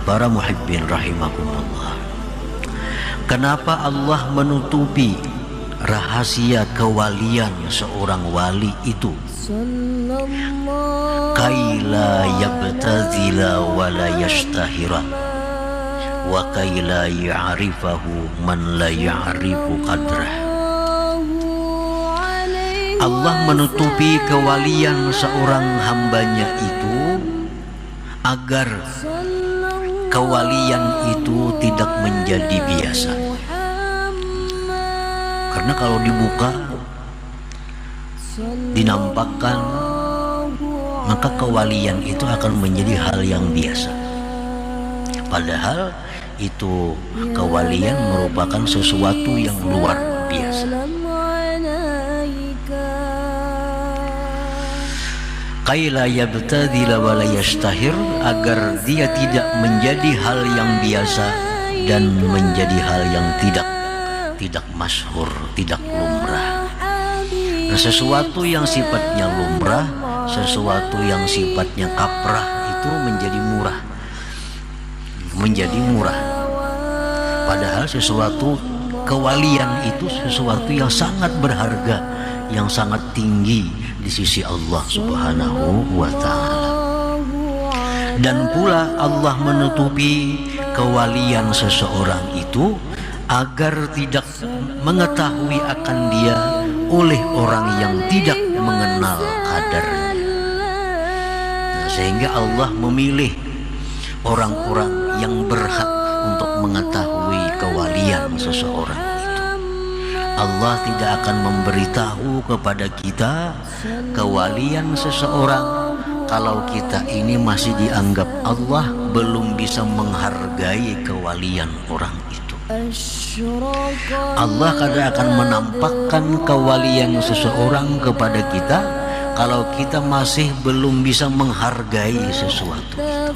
Para muhibbin rahimakumullah, kenapa Allah menutupi rahasia kewalian seorang wali itu? Kaila yabtazila wa la yashtahira wa kaila ya'rifahu man la ya'rifu qadrah. Allah menutupi kewalian seorang hambanya itu agar kewalian itu tidak menjadi biasa. Karena kalau dibuka, dinampakkan, maka kewalian itu akan menjadi hal yang biasa. Padahal itu kewalian merupakan sesuatu yang luar biasa. Kaila yabtadila wa la yashtahir, agar dia tidak menjadi hal yang biasa dan menjadi hal yang tidak masyhur, tidak lumrah. Nah, sesuatu yang sifatnya lumrah, sesuatu yang sifatnya kaprah itu menjadi murah. Padahal sesuatu kewalian itu sesuatu yang sangat berharga, yang sangat tinggi di sisi Allah Subhanahu wa ta'ala. Dan pula Allah menutupi kewalian seseorang itu agar tidak mengetahui akan dia oleh orang yang tidak mengenal kadarnya. Nah, sehingga Allah memilih orang-orang yang berhak untuk mengetahui kewalian seseorang itu. Allah tidak akan memberitahu kepada kita kewalian seseorang kalau kita ini masih dianggap Allah belum bisa menghargai kewalian orang itu. Allah kadang akan menampakkan kewalian seseorang kepada kita kalau kita masih belum bisa menghargai sesuatu itu.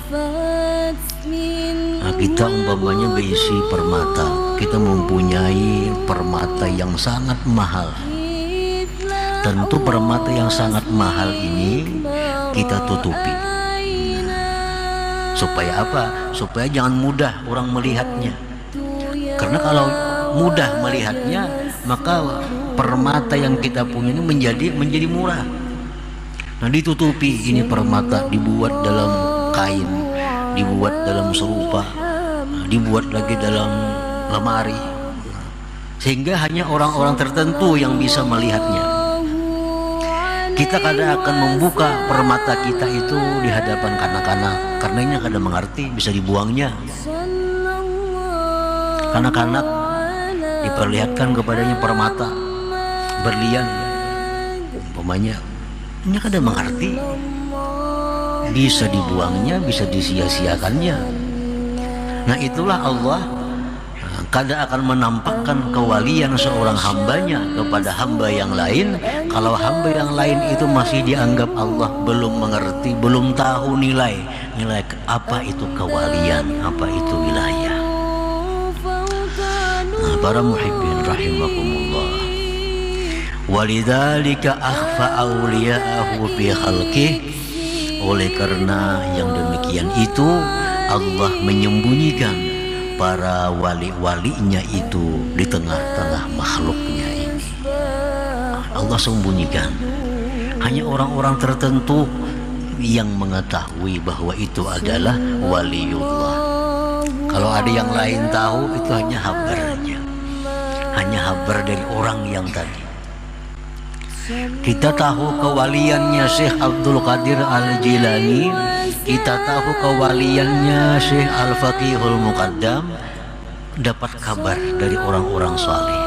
Nah, kita umpamanya berisi permata, kita mempunyai permata yang sangat mahal. Tentu permata yang sangat mahal ini kita tutupi. Supaya apa? Supaya jangan mudah orang melihatnya. Karena kalau mudah melihatnya, maka permata yang kita punya ini menjadi murah. Nah, ditutupi, ini permata dibuat dalam kain, dibuat dalam serupa, dibuat lagi dalam lemari, sehingga hanya orang-orang tertentu yang bisa melihatnya. Kita kadang akan membuka permata kita itu di hadapan kanak-kanak, karena ini kadang mengerti bisa dibuangnya. Kanak-kanak diperlihatkan kepadanya permata berlian, umpamanya ini kadang mengerti bisa dibuangnya, bisa disia-siakannya. Nah, itulah Allah kadang akan menampakkan kewalian seorang hambanya kepada hamba yang lain kalau hamba yang lain itu masih dianggap Allah belum mengerti, belum tahu nilai apa itu kewalian, apa itu wilayah. Nah, para muhibbin rahimakumullah, walidzalika akhfa awliya'ahu fi khalqih, oleh karena yang demikian itu Allah menyembunyikan para wali-walinya itu di tengah-tengah makhluknya ini. Allah sembunyikan, hanya orang-orang tertentu yang mengetahui bahwa itu adalah waliullah. Kalau ada yang lain tahu, itu hanya habarnya, hanya habar dari orang yang tadi. Kita tahu kewaliannya Syekh Abdul Qadir Al-Jilani, kita tahu kewaliannya Syekh Al-Faqihul Muqaddam, dapat kabar dari orang-orang saleh,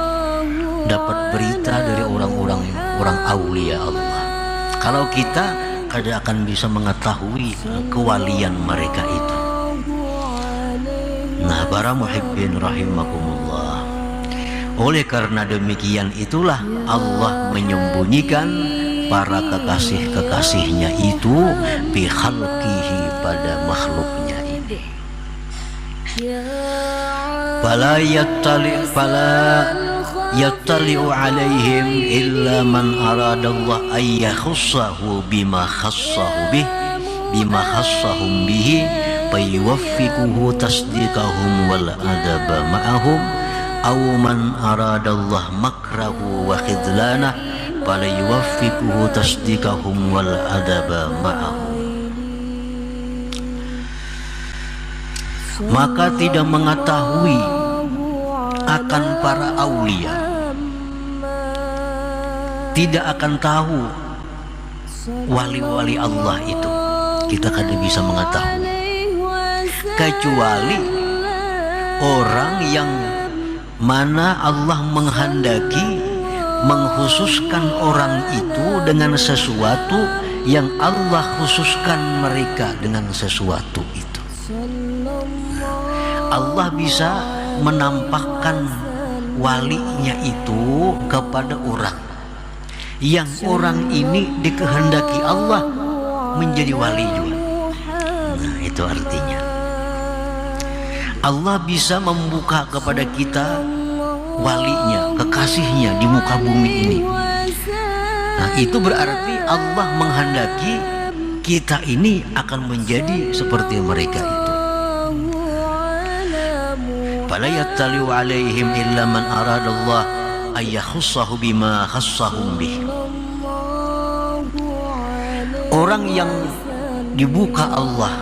dapat berita dari orang aulia Allah. Kalau kita kadang akan bisa mengetahui kewalian mereka itu. Nah, para muhibbin rahimakumullah, oleh karena demikian itulah Allah menyembunyikan para kekasih-kekasihnya itu bi khalqihi, pada makhluknya ini. Fala yattali'u alaihim illa man aradallah ay yakhussahu bima khassahum bihi fayuwaffiquhu tasdiqahum wal adaba ma'ahum aw man aradallah makrahu wa khidlanah fala yuwaffiquhu tasdiqahum wal adaba ma'ahum. Maka tidak mengetahui akan para aulia, tidak akan tahu wali-wali Allah itu, kita kada bisa mengetahui kecuali orang yang mana Allah menghendaki mengkhususkan orang itu dengan sesuatu yang Allah khususkan mereka dengan sesuatu itu. Allah bisa menampakkan walinya itu kepada orang yang orang ini dikehendaki Allah menjadi wali juga. Nah, itu artinya Allah bisa membuka kepada kita walinya, kekasihnya di muka bumi ini. Nah, itu berarti Allah menghendaki kita ini akan menjadi seperti mereka itu. Fala yattali'u 'alaihim illa man aradallah ay yakhussahu bima khassahum bih. Orang yang dibuka Allah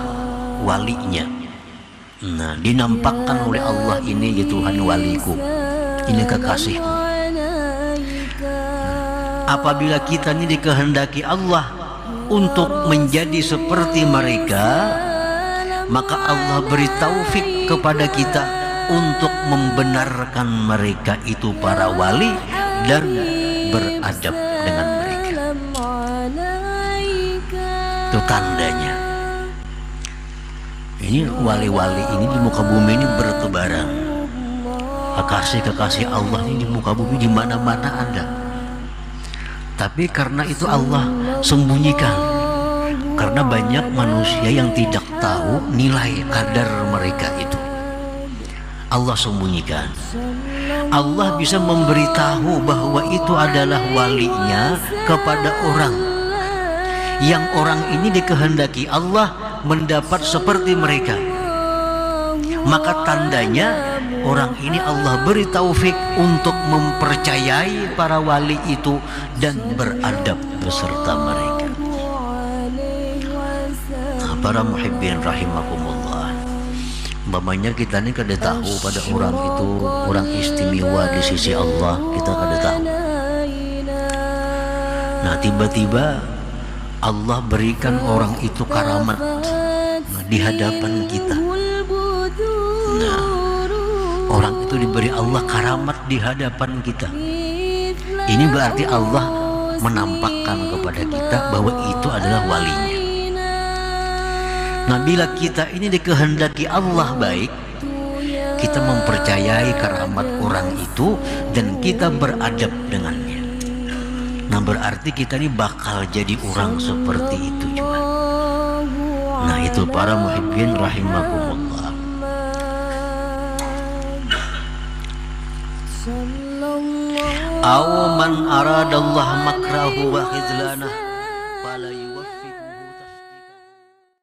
walinya, nah dinampakkan oleh Allah, ini ya Tuhan waliku, ini kekasihku. Apabila kita ini dikehendaki Allah untuk menjadi seperti mereka, maka Allah beri taufik kepada kita untuk membenarkan mereka itu para wali dan beradab dengan mereka. Itu tandanya. Ini wali-wali ini di muka bumi ini bertebaran. Kekasih-kekasih Allah ini di muka bumi di mana-mana ada. Tapi karena itu Allah sembunyikan, karena banyak manusia yang tidak tahu nilai kadar mereka itu. Allah sembunyikan. Allah bisa memberitahu bahwa itu adalah walinya kepada orang yang orang ini dikehendaki Allah mendapat seperti mereka. Maka tandanya orang ini Allah beri taufik untuk mempercayai para wali itu dan beradab beserta mereka. Nah, para muhibbin rahimakumullah, umpamanya kita ini kada tahu pada orang itu orang istimewa di sisi Allah, kita kada tahu. Nah, tiba-tiba Allah berikan orang itu karamat di hadapan kita. Nah, orang itu diberi Allah karamat di hadapan kita. Ini berarti Allah menampakkan kepada kita bahwa itu adalah walinya. Nah, bila kita ini dikehendaki Allah baik, kita mempercayai karamat orang itu dan kita beradab dengannya. Nah, berarti kita ini bakal jadi orang seperti itu juga. Nah, itu para muhibbin rahimakumullah. Aw man aradallah makrahu wa khidlanah fala